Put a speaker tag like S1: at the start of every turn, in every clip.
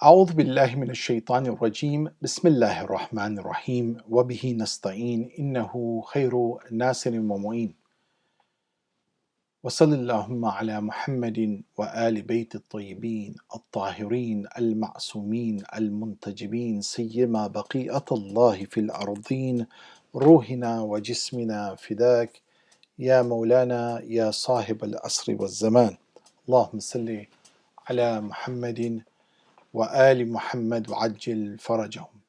S1: أعوذ بالله من الشيطان الرجيم بسم الله الرحمن الرحيم وبه نستعين إنه خير ناصر ومعين وصلى اللهم على محمد وآل بيت الطيبين الطاهرين المعصومين المنتجبين سيما بقية الله في الأرضين روحنا وجسمنا فداك يا مولانا يا صاحب العصر والزمان اللهم صل على محمد وآل محمد وعجل فرجهم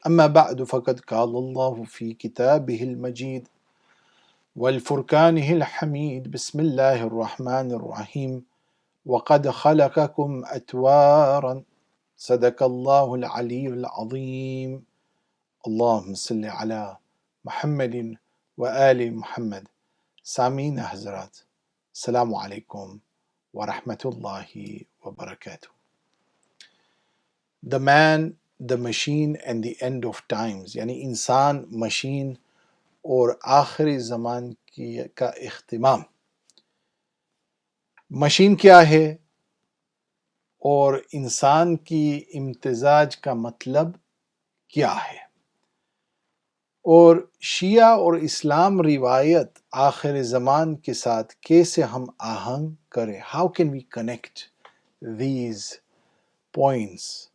S1: أما بعد فقد قال الله في كتابه المجيد والفرقانه الحميد بسم الله الرحمن الرحيم وقد خلقكم أتوارا صدق الله العلي العظيم اللهم صل على محمد وآل محمد. سامعین حضرات، السلام علیکم ورحمۃ اللہ وبرکاتہ. The man, the machine and the end of times، یعنی انسان، مشین اور آخری زمان کا اختتام. مشین کیا ہے اور انسان کی امتزاج کا مطلب کیا ہے، اور شیعہ اور اسلام روایت آخر زمان کے ساتھ کیسے ہم آہنگ کریں. How can we connect these points?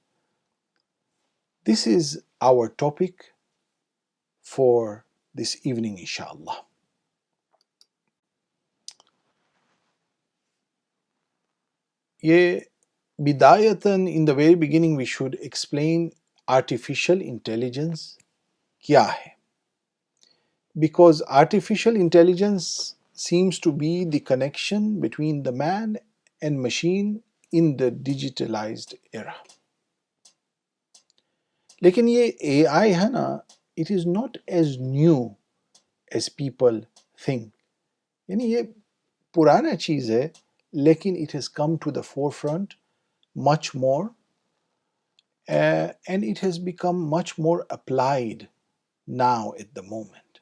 S1: This is our topic for this evening, inshallah. یہ بدایتاً in the very beginning we should explain artificial intelligence کیا ہے. Because artificial intelligence seems to be the connection between the man and machine in the digitalized era. لیکن یہ اے آئی ہے نا، it is not as new as people think. یعنی یہ پرانا چیز ہے لیکن it has come to the forefront much more and it has become much more applied now at the moment.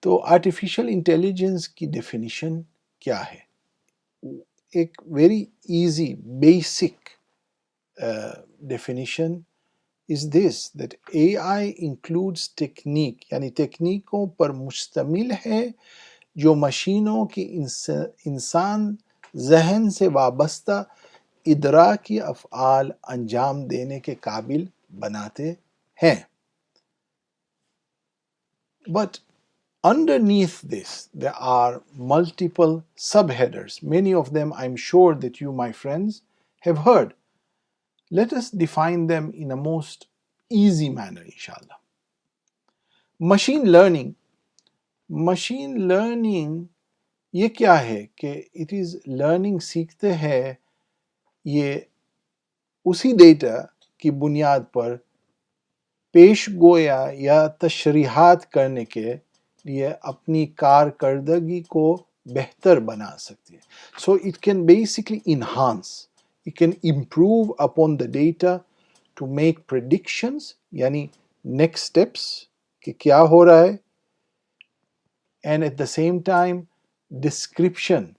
S1: تو آرٹیفیشل انٹیلیجنس کی ڈیفینیشن کیا ہے؟ ایک very easy basic definition is this, that AI includes technique، یعنی تکنیکوں پر مشتمل ہے جو مشینوں کی انسان ذہن سے وابستہ ادراکی افعال انجام دینے کے قابل بناتے ہیں. But underneath this there are multiple subheaders. Many of them I'm sure that you, my friends, have heard. Let us define them in a most easy manner, inshallah. Machine learning. Machine learning یہ کیا ہے کہ it is learning، سیکھتے ہیں یہ اسی data کی بنیاد پر پیش گویا یا تشریحات کرنے کے لیے اپنی کارکردگی کو بہتر بنا سکتی ہے. So it can basically enhance. It can improve upon the data to make predictions، یعنی next steps کہ کیا ہو رہا ہے، and at the same time description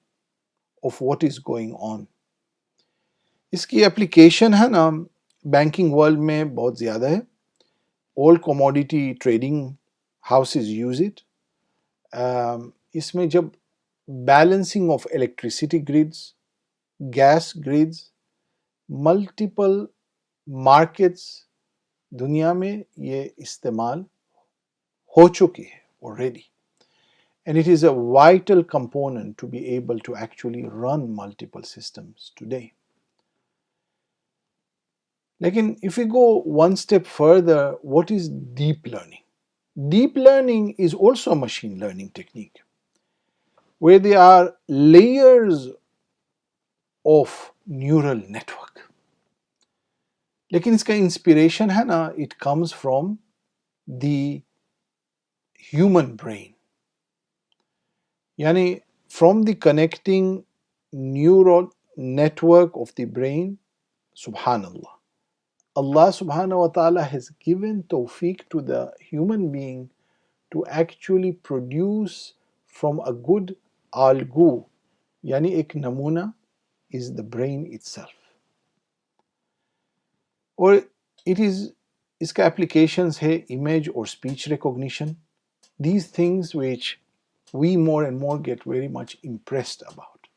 S1: of what is going on. اس کی اپلیکیشن ہے نا بینکنگ ورلڈ میں بہت زیادہ ہے. all commodity trading houses use it. اس میں جب balancing of electricity grids, gas grids, multiple markets دنیا میں یہ استعمال ہو چکی ہے already. And it is a vital component to be able to actually run multiple systems today. لیکن if we go one step further, what is deep learning? Deep learning is also a machine learning technique where there are layers of neural network. لیکن اس کا inspiration ہے نا it comes from the human brain، یعنی from the connecting neural network of the brain. Subhanallah, Allah subhanahu wa ta'ala has given tawfiq to the human being to actually produce from a good algu، یعنی ایک نمونہ is the brain itself. اور it is اس کا applications ہے image or speech recognition, these things which we more and more get very much impressed about.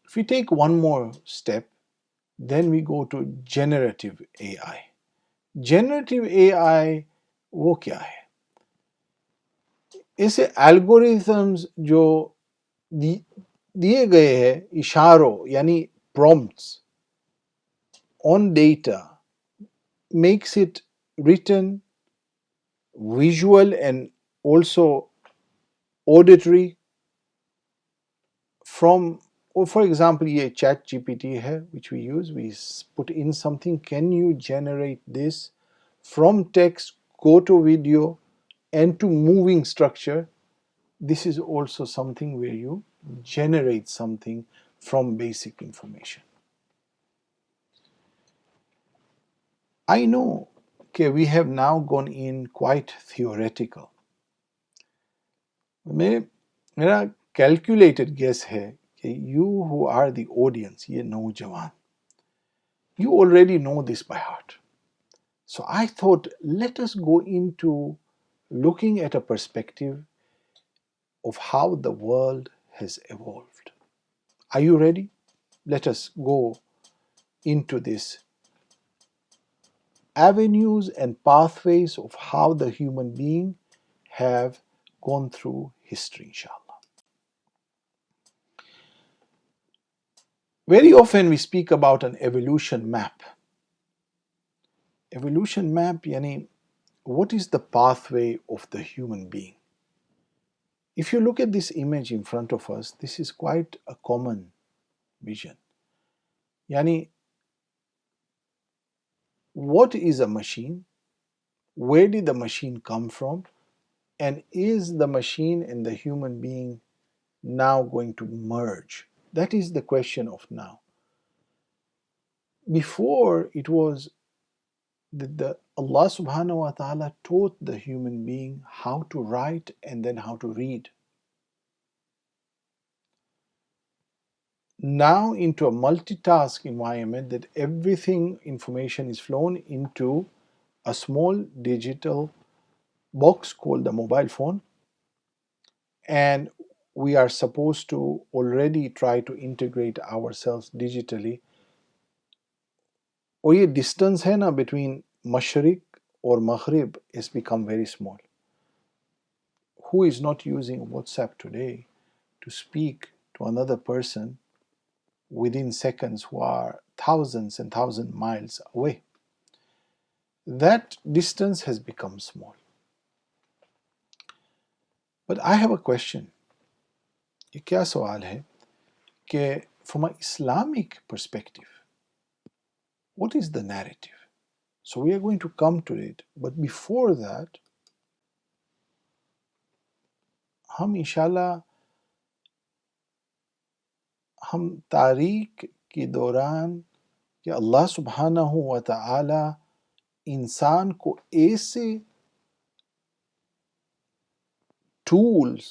S1: If we take one more step, then we go to generative AI. Generative AI وہ کیا ہے؟ ایسے الگوریتھمز جو دیے گئے ہیں اشاروں یعنی prompts on data makes it written, visual and also auditory from, or for example یہ chat GPT ہے which we use, we put in something, can you generate this from text, go to video and to moving structure. This is also something where you generate something from basic information. I know کہ we have now gone in quite theoretical. میرا calculated guess ہے کہ you who are the audience, یہ نوجوان, you already know this by heart. So I thought let us go into looking at a perspective of how the world has evolved. Are you ready? Let us go into this avenues and pathways of how the human being have gone through history, inshallah. Very often we speak about an evolution map. Evolution map yani what is the pathway of the human being? If you look at this image in front of us, this is quite a common vision. Yani what is a machine? Where did the machine come from? And is the machine and the human being now going to merge? That is the question of now. Before it was that Allah subhanahu wa ta'ala taught the human being how to write and then how to read. Now into a multitask environment that everything information is flown into a small digital box called the mobile phone, and we are supposed to already try to integrate ourselves digitally. اور یہ distance ہے نا between مشرق اور مغرب has become very small. Who is not using WhatsApp today to speak to another person within seconds who are thousands and thousands miles away? That distance has become small. But I have a question. یہ کیا سوال ہے کہ from an Islamic perspective, what is the narrative? So we are going to come to it, but before that, ہم انشاءاللہ ہم تاریخ کے دوران کہ اللہ سبحانہ و تعالی انسان کو ایسے ٹولز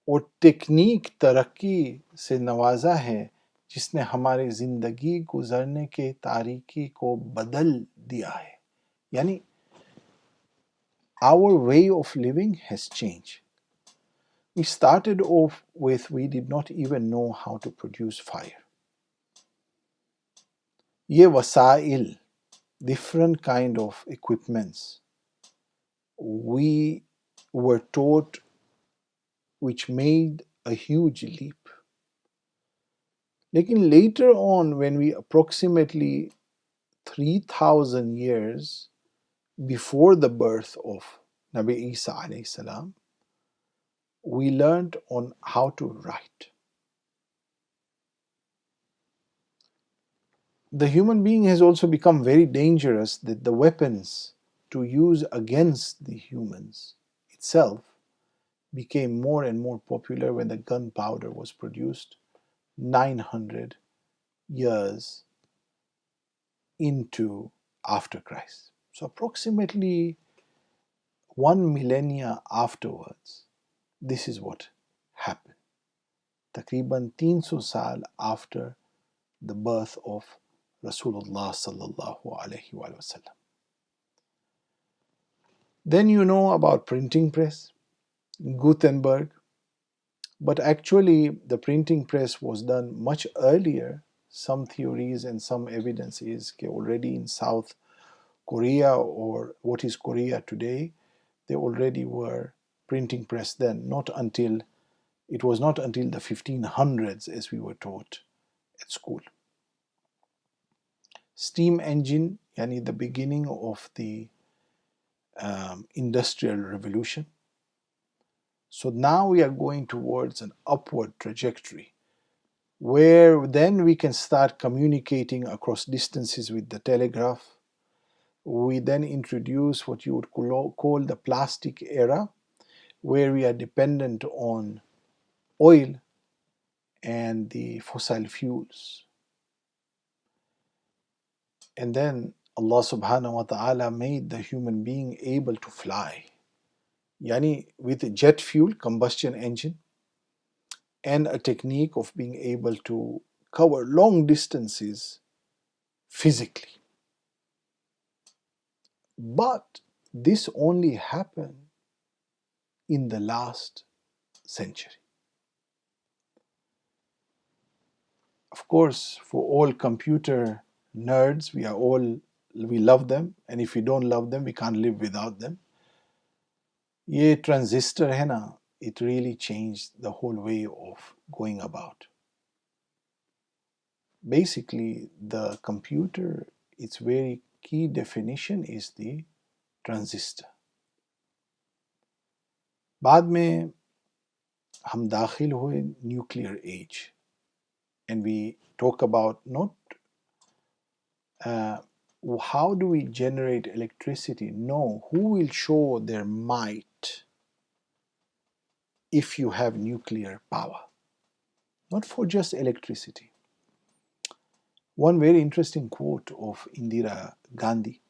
S1: اور ٹیکنیک ترقی سے نوازا ہے جس نے ہمارے زندگی گزرنے کے طریقے کو بدل دیا ہے. یعنی our way of living has changed. We started off with we did not even know how to produce fire. یہ وسائل, different kind of equipments we were taught which made a huge leap. لیکن later on when we approximately 3,000 years before the birth of Nabi Isa alayhi salam, we learned on how to write. The human being has also become very dangerous that the weapons to use against the humans itself became more and more popular when the gunpowder was produced 900 years into after Christ. So approximately 1 millennia afterwards, this is what happened. تقریباً 300 سال after the birth of Rasulullah sallallahu alaihi wasallam. Then you know about printing press, Gutenberg, but actually the printing press was done much earlier. Some theories and some evidence is already in South Korea, or what is Korea today, they already were printing press then. It was not until the 1500s, as we were taught at school. Steam engine, yani the beginning of the industrial revolution. So now we are going towards an upward trajectory, where then we can start communicating across distances with the telegraph. We then introduce what you would call the plastic era, where we are dependent on oil and the fossil fuels. And then Allah subhanahu wa ta'ala made the human being able to fly. Yani with jet fuel, combustion engine, and a technique of being able to cover long distances physically. But this only happened in the last century. Of course, for all computer nerds, we love them, and if we don't love them, we can't live without them. Ye transistor hai na, it really changed the whole way of going about. Basically, the computer, its very key definition is the transistor. بعد میں ہم داخل ہوئے nuclear age, and we talk about not how do we generate electricity. No, who will show their might if you have nuclear power, not for just electricity. One very interesting quote of Indira Gandhi.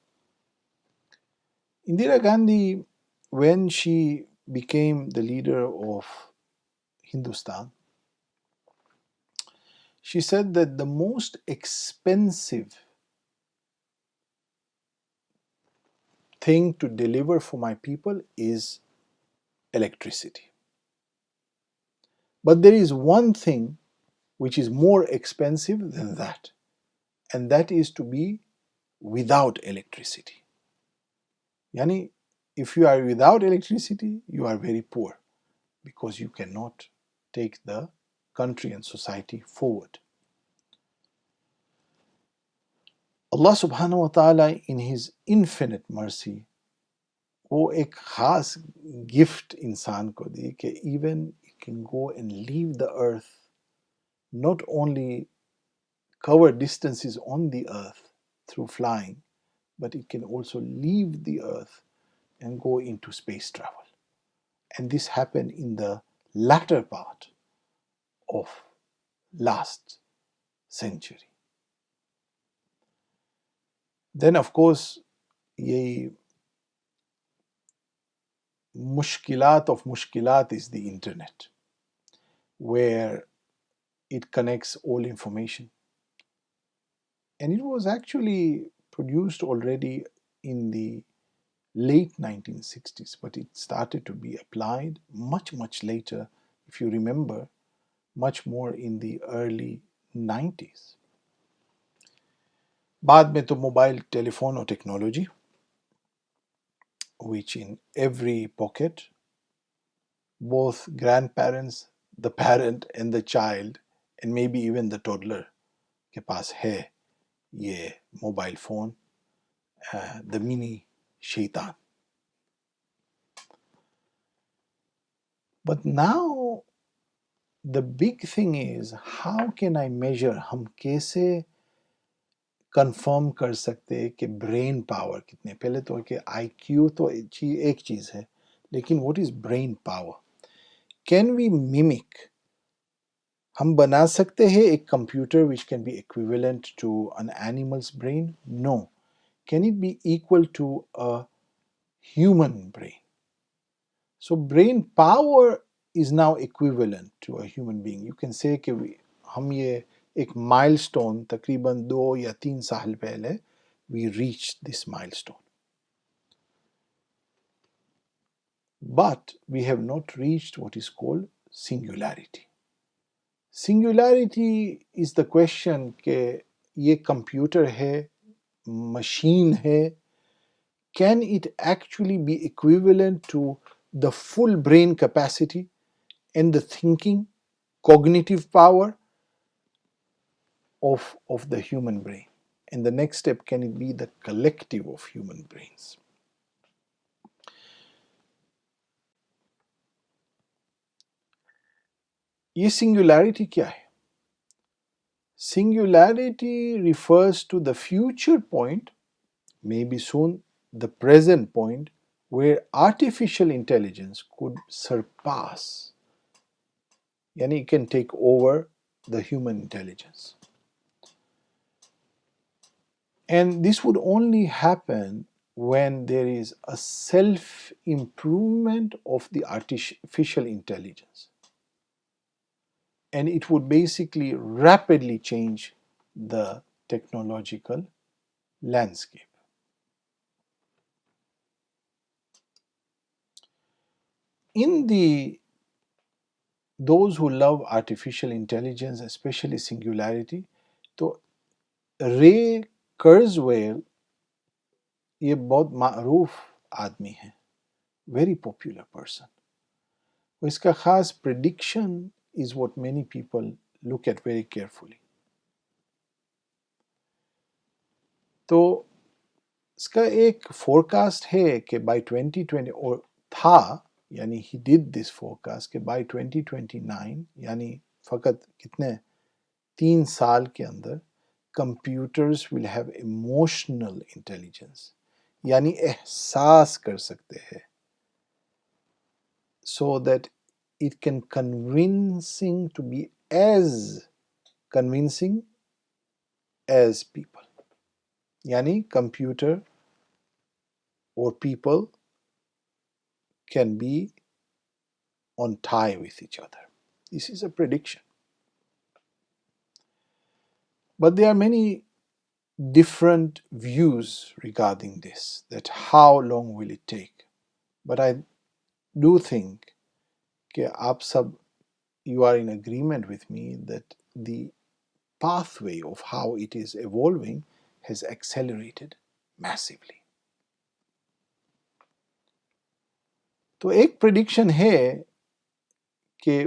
S1: Indira Gandhi, when she became the leader of Hindustan, she said that the most expensive thing to deliver for my people is electricity. But there is one thing which is more expensive than that, and that is to be without electricity. Yani, if you are without electricity, you are very poor, because you cannot take the country and society forward. Allah subhanahu wa ta'ala in His infinite mercy وہ ایک خاص gift انسان کو دی کہ even you can go and leave the earth, not only cover distances on the earth through flying, but it can also leave the earth and go into space travel. And this happened in the latter part of last century. Then of course یہ mushkilat of mushkilat is the internet, where it connects all information. And it was actually produced already in the late 1960s, but it started to be applied much, much later, if you remember, much more in the early 90s. بعد میں تو mobile telephone اور technology, which in every pocket, both grandparents, the parent and the child, and maybe even the toddler کے پاس ہے یہ mobile phone, the mini shaitan. But now the big thing is, how can I measure, ہم کیسے confirm کر سکتے کہ brain power کتنے. پہلے تو کہ آئی کیو تو ایک چیز ہے, لیکن what is brain power. Can we mimic, ہم بنا سکتے ہیں ایک computer which can be equivalent to an animal's brain? No. Can it be equal to a human brain? So brain power is now equivalent to a human being. You can say کہ ہم یہ ایک مائل stone تقریباً 2 یا 3 سال پہلے we reached this milestone. But we have not reached what is called singularity. Singularity is the question کہ یہ کمپیوٹر ہے، مشین ہے، can it actually be equivalent to the full brain capacity and the thinking, cognitive power of the human brain? And the next step, can it be the collective of human brains? یہ singularity کیا ہے؟ Singularity refers to the future point, maybe soon the present point, where artificial intelligence could surpass, yani it can take over the human intelligence. And this would only happen when there is a self-improvement of the artificial intelligence. And it would basically rapidly change the technological landscape. In those who love artificial intelligence, especially singularity, تو رے کرزویل یہ بہت معروف آدمی ہے، very popular person. اس کا خاص prediction is what many people look at very carefully. تو اس کا ایک فورکاسٹ ہے کہ بائی 2020 اور تھا، یعنی he did this forecast کہ بائی 2029 یعنی فقط کتنے 3 سال کے اندر computers will have emotional intelligence، یعنی احساس کر سکتے ہیں، so that it can convincing to be as convincing as people. یعنی computer or people can be on tie with each other. This is a prediction. But there are many different views regarding this, that how long will it take. But I do think کہ آپ سب you are in agreement with me that the pathway of how it is evolving has accelerated massively. تو ایک prediction ہے کہ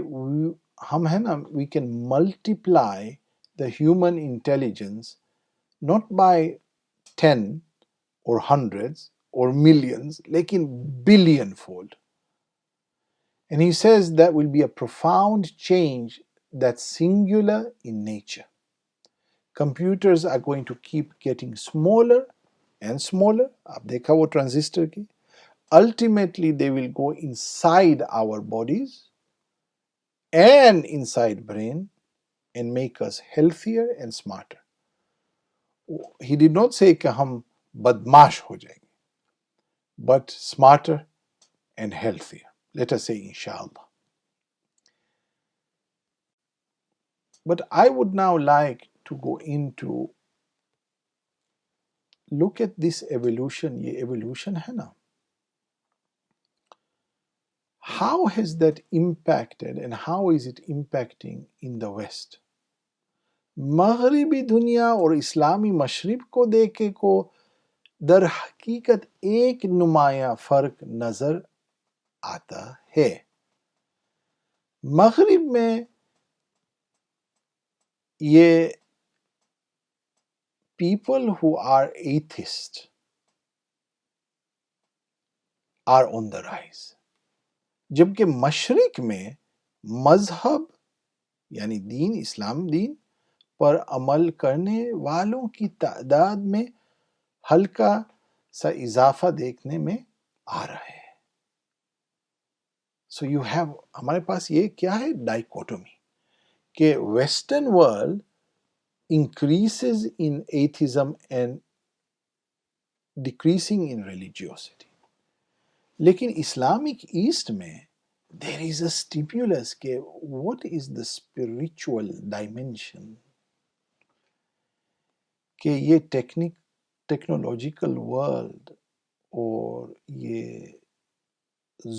S1: ہم ہے نا we can multiply the human intelligence not by 10 or hundreds or millions لیکن billion fold. And he says that will be a profound change that's singular in nature. Computers are going to keep getting smaller and smaller. آپ دیکھا وہ transistor کی. Ultimately they will go inside our bodies and inside brain and make us healthier and smarter. He did not say کہ ہم بدماش ہو جائیں گے, but smarter and healthier. Let us say inshallah. But I would now like to go into look at this evolution. یہ evolution ہے نا, how has that impacted and how is it impacting in the West? مغربی دنیا اور اسلامی مشرق کو دیکھے کو در حقیقت ایک نمایاں فرق نظر آتا ہے. مغرب میں یہ people who are atheist are on the rise, جبکہ مشرق میں مذہب یعنی دین اسلام دین پر عمل کرنے والوں کی تعداد میں ہلکا سا اضافہ دیکھنے میں آ رہا ہے. سو یو ہیو, ہمارے پاس یہ کیا ہے ڈائیکوٹومی کہ western world increases in atheism and decreasing in religiosity. لیکن اسلامک ایسٹ میں there is a stimulus کہ what is the spiritual dimension کہ یہ ٹیکنالوجیکل ورلڈ اور یہ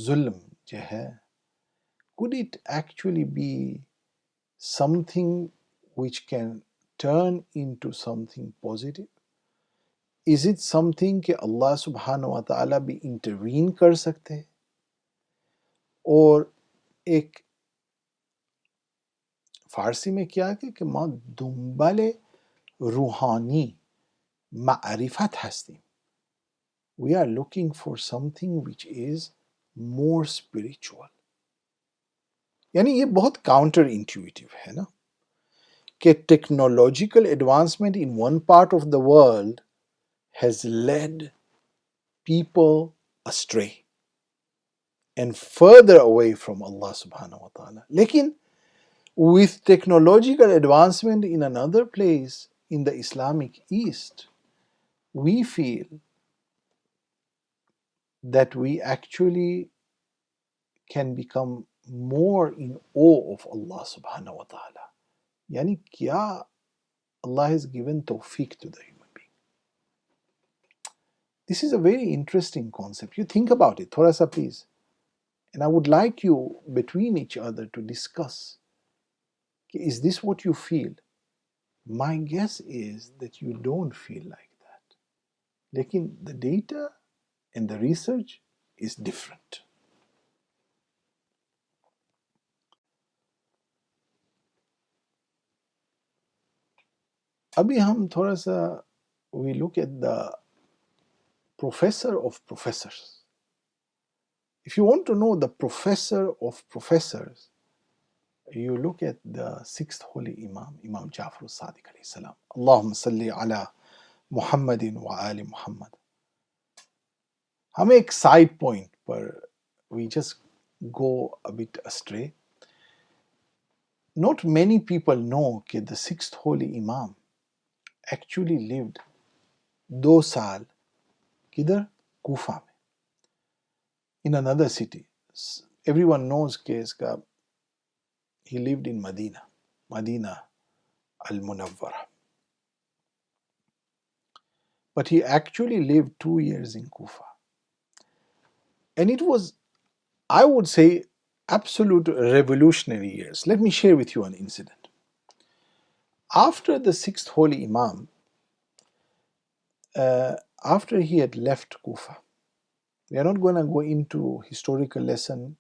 S1: ظلم جو ہے could it actually be something which can turn into something positive? Is it something کہ اللہ سبحانہ و تعالیٰ بھی انٹروین کر سکتے ہیں اور ایک فارسی میں کیا کہ ما دنبال روحانی معرفت هستیم. We are looking for something which is more spiritual. یعنی یہ بہت کاؤنٹر انٹیویٹیو ہے نا کہ technological advancement in one part of the world has led people astray and further away from Allah subhanahu wa ta'ala. لیکن with technological advancement in another place in the Islamic East, we feel that we actually can become more in awe of Allah subhanahu wa ta'ala. یعنی کیا Allah has given tawfiq to the human being. This is a very interesting concept. You think about it, thoda sa please. And I would like you between each other to discuss. Is this what you feel? My guess is that you don't feel like that. Lekin the data and the research is different. ابھی ہم تھوڑا سا we look at the professor of professors. If you want to know the professor of professors, you look at the sixth holy Imam, Imam Jafar al-Sadiq alayhi salam. Allahumma salli ala Muhammadin wa ali Muhammad. ہمیں ایک side point per we just go a bit astray. Not many people know کہ the sixth holy Imam actually lived 2 سال کدھر کوفہ میں in another city. Everyone knows کہ اس کا he lived in Medina al-Munawwara. But he actually lived 2 years in Kufa. And it was, I would say, absolute revolutionary years. Let me share with you an incident. After the sixth holy Imam, after he had left Kufa, we are not going to go into historical lesson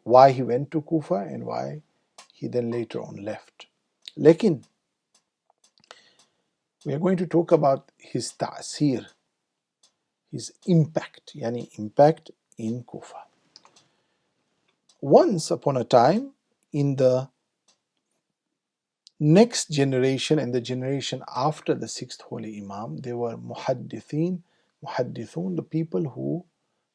S1: why he went to Kufa and why he then later on left. Lekin, we are going to talk about his ta'asir, his impact, yani impact in Kufa. Once upon a time, in the next generation and the generation after the sixth holy Imam, there were muhaddithun, the people who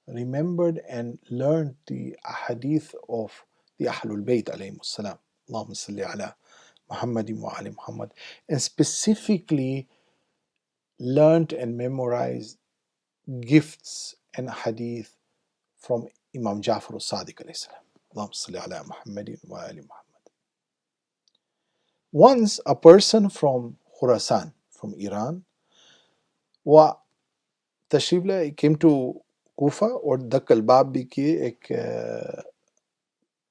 S1: remembered and learned the ahadith of the Ahlul Bayt alayhimus salam. Allahumma salli ala Muhammadin wa ali Muhammad. And specifically learned and memorized gifts and hadith from Imam Jafar al-Sadiq alayhi salam. Allahumma salli ala Muhammadin wa ali Muhammad. Once a person from Khurasan, from Iran, came to Kufa or Dakkal Bab bhi kiye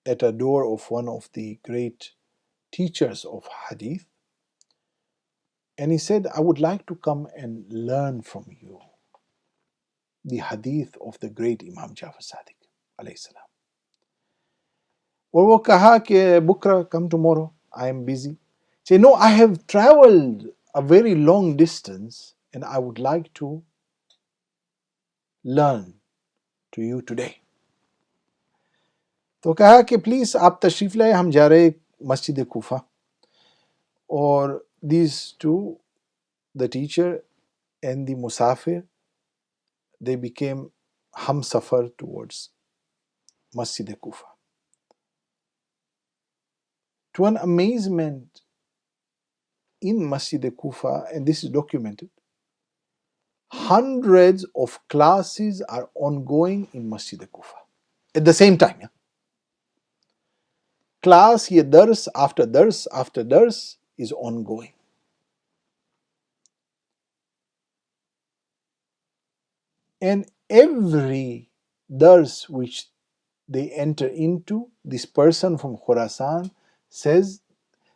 S1: at a door of one of the great teachers of hadith, and he said, I would like to come and learn from you the hadith of the great Imam Jafar Sadiq alayhi salam. Or wo kaha ke bukra, come tomorrow, I am busy. Say, no, I have traveled a very long distance and I would like to learn to you today. تو کہا کہ please آپ تشریف لائے، ہم جا رہے مسجد کوفہ. اور these two, the teacher and the musafir, they became hum-safar towards Masjid Kufa. To an amazement, in Masjid Kufa, and this is documented, hundreds of classes are ongoing in Masjid Kufa at the same time. Yeah? Class, ye dars after dars after dars is ongoing. And every dars which they enter into, this person from Khurasan says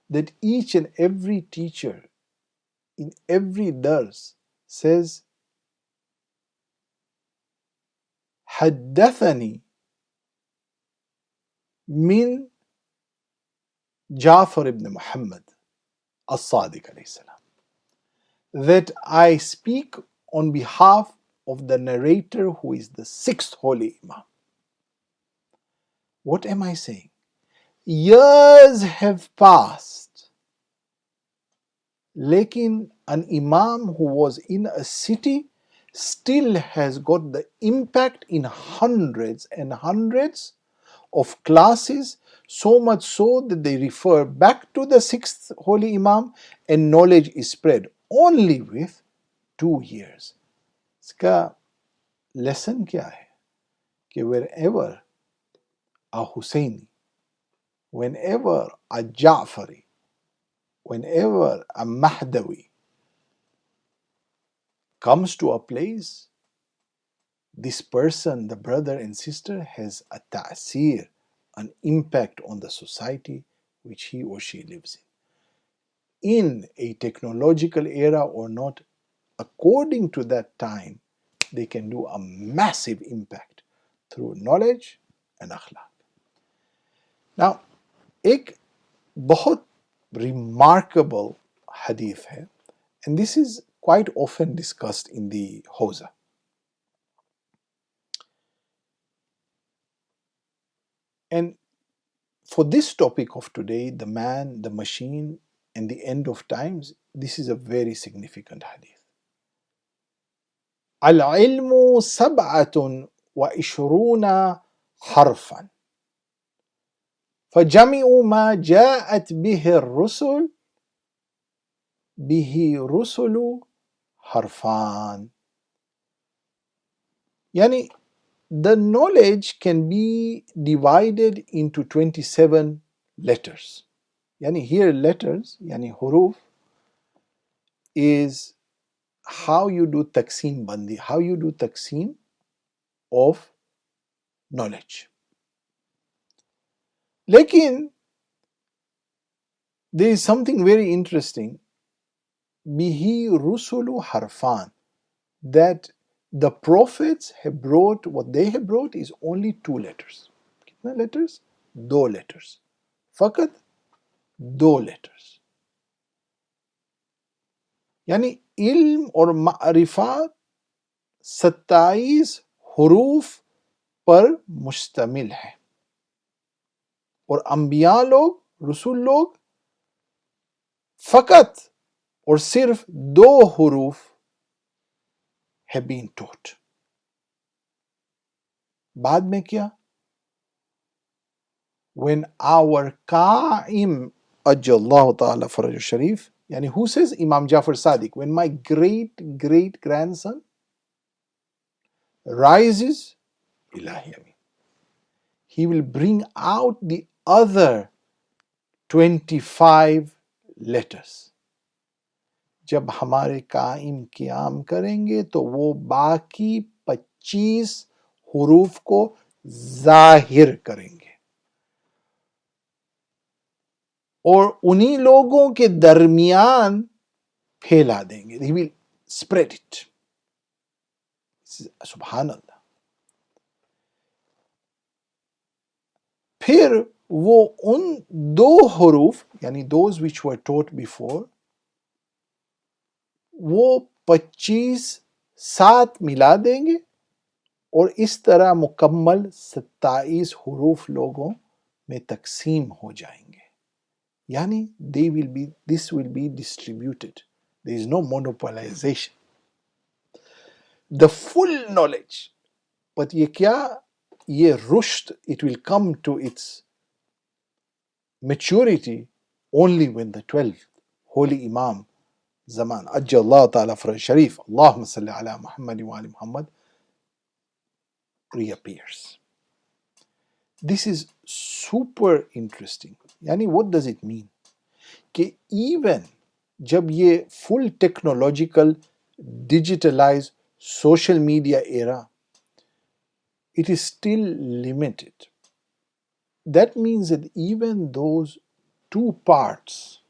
S1: that each and every teacher in every dars says, حدثني من Ja'far ibn Muhammad as-Sadiq alayhi salam, that I speak on behalf of the narrator who is the sixth holy Imam. What am I saying? Years have passed, lekin an Imam who was in a city still has got the impact in hundreds and hundreds of classes, so much so that they refer back to the sixth holy Imam and knowledge is spread only with 2 years. Iska lesson kya hai? Ki wherever a Husseini, whenever a Ja'fari, whenever a Mahdawi comes to a place, this person, the brother and sister, has a ta'seer, an impact on the society which he or she lives in a technological era or not, according to that time, they can do a massive impact through knowledge and akhlaq. Now, ایک بہت remarkable hadith ہے, and this is quite often discussed in the Hawza. And for this topic of today, the man, the machine, and the end of times, this is a very significant hadith. العلم 27 حرفا فجمع ما جاءت به الرسل به رسل حرفان. Yani, the knowledge can be divided into 27 letters. Yani here letters, yani huruf, is how you do taqseem bandi, how you do taqseem of knowledge. Lekin, there is something very interesting. Bihi rusulu harfan, that the prophets have brought, what they have brought is only 2 letters. Kitna letters? 2 letters. Fakat 2 letters. یعنی علم اور معرفت 27 حروف پر مشتمل ہے، اور انبیاء لوگ، رسول لوگ فقط اور صرف 2 حروف have been taught. بعد میں کیا؟ when our قائم اجل اللہ تعالی fridge الشریف، yani who says? Imam Jafar Sadiq. When my great grandson rises, Ilahi Amin, he will bring out the other 25 letters. جب ہمارے قائم قیام کریں گے تو وہ باقی 25 حروف کو ظاہر کریں گے اور انہی لوگوں کے درمیان پھیلا دیں گے. He will spread it. سبحان اللہ. پھر وہ ان 2 حروف، یعنی those which were taught before، وہ 25 ساتھ ملا دیں گے اور اس طرح مکمل 27 حروف لوگوں میں تقسیم ہو جائیں گے. یعنی this will be distributed. There is no monopolization. The full knowledge. But یہ کیا؟ یہ رشد, it will come to its maturity only when the 12th holy Imam Zaman Ajjal Allah Ta'ala Faraj Sharif, Allahumma salli ala Muhammad wa ali Muhammad, reappears. This is super interesting. Yani what does it mean? کہ even جب یہ full technological digitalized social media era, it is still limited. That means that even those two parts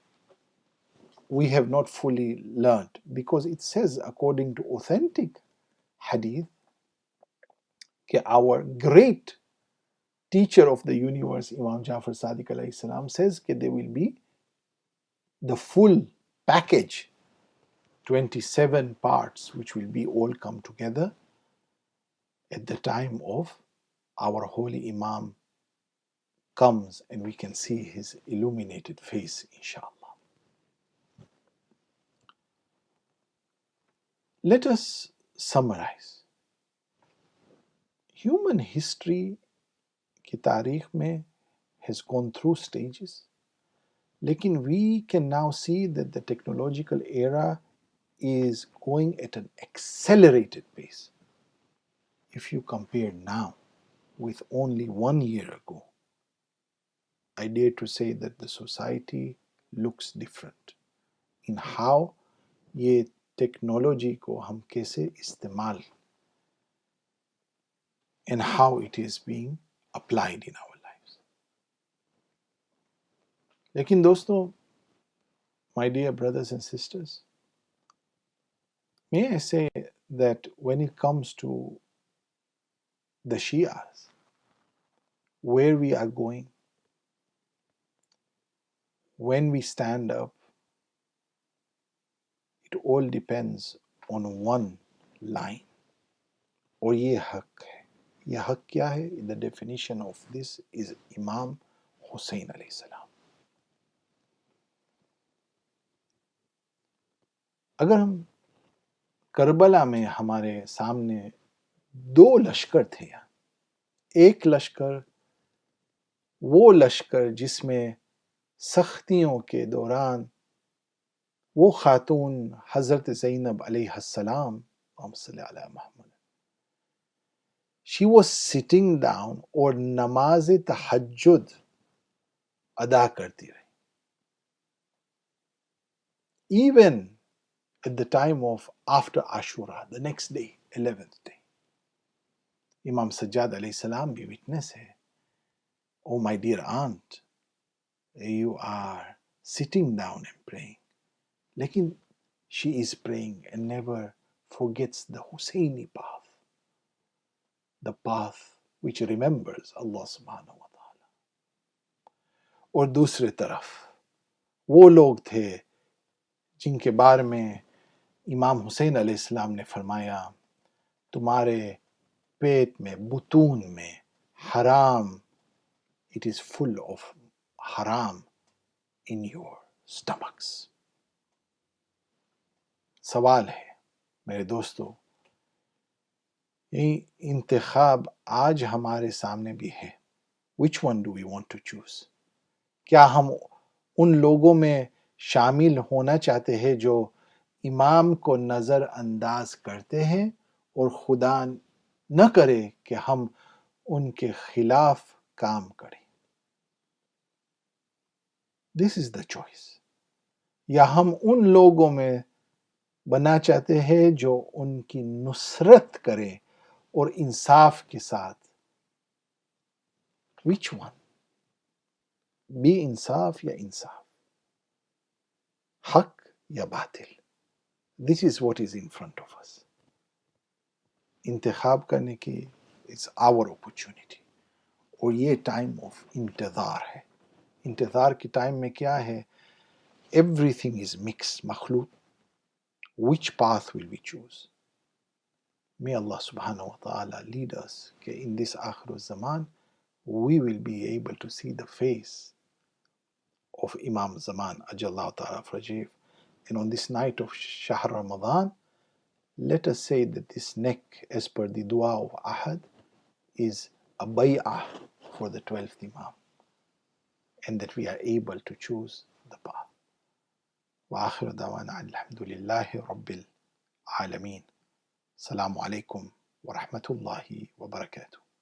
S1: we have not fully learned, because it says, according to authentic hadith, that our great teacher of the universe, Imam Jafar Sadiq alayhi salam, says that there will be the full package, 27 parts, which will be all come together at the time of our holy Imam comes and we can see his illuminated face, inshallah. Let us summarize. Human history की तारीख में has gone through stages, लेकिन we can now see that the technological era is going at an accelerated pace. If you compare now with only 1 year ago, I dare to say that the society looks different in how ये technology को हम कैसे इस्तेमाल and how it is being applied in our lives. लेकिन दोस्तों, my dear brothers and sisters, may I say that when it comes to the Shias, where we are going, when we stand up, it all depends on one line. اور یہ حق ہے. یہ حق کیا ہے؟ The definition of this is Imam Hussein علیہ السلام. اگر ہم کربلا میں ہمارے سامنے دو لشکر تھے، ایک لشکر وہ لشکر جس میں سختیوں کے دوران وہ خاتون حضرت زینب علیہ السلام، اللہم صلی علی محمد، she was sitting down اور نماز تہجد ادا کرتی رہی. Even at the time of after Ashura, the next day, 11th day, Imam Sajjad alayhi salam be witness hai. Oh my dear aunt, you are sitting down and praying. Lekin she is praying and never forgets the Husseini path, the path which remembers Allah subhanahu wa ta'ala. اور دوسرے طرف وہ لوگ تھے جن کے بارے میں امام حسین علیہ السلام نے فرمایا تمہارے پیٹ میں، بطون میں حرام، it is full of haram in your stomachs. سوال ہے میرے دوستو، یہ انتخاب آج ہمارے سامنے بھی ہے. which one do we want to choose؟ کیا ہم ان لوگوں میں شامل ہونا چاہتے ہیں جو امام کو نظر انداز کرتے ہیں اور خدا نہ کرے کہ ہم ان کے خلاف کام کریں؟ This is the choice. یا ہم ان لوگوں میں بنا چاہتے ہیں جو ان کی نصرت کریں اور انصاف کے ساتھ. which one؟ بھی انصاف یا انصاف، حق یا باطل. This is what is in front of us. انتخاب کرنے کی it's our opportunity. اور یہ ٹائم آف انتظار ہے. انتظار کی ٹائم میں کیا ہے؟ everything is mixed، مخلوط. which path will we choose؟ May Allah subhanahu wa ta'ala lead us کہ in this آخر الزمان we will be able to see the face of Imam Zaman Ajallahu ta'ala Frajif. And on this night of Shahr Ramadan, let us say that this neck, as per the dua of Ahad, is a bay'ah for the 12th Imam, and that we are able to choose the path. Wa akhiru dawana alhamdulillahi rabbil alameen. Assalamu alaikum wa rahmatullahi wa barakatuh.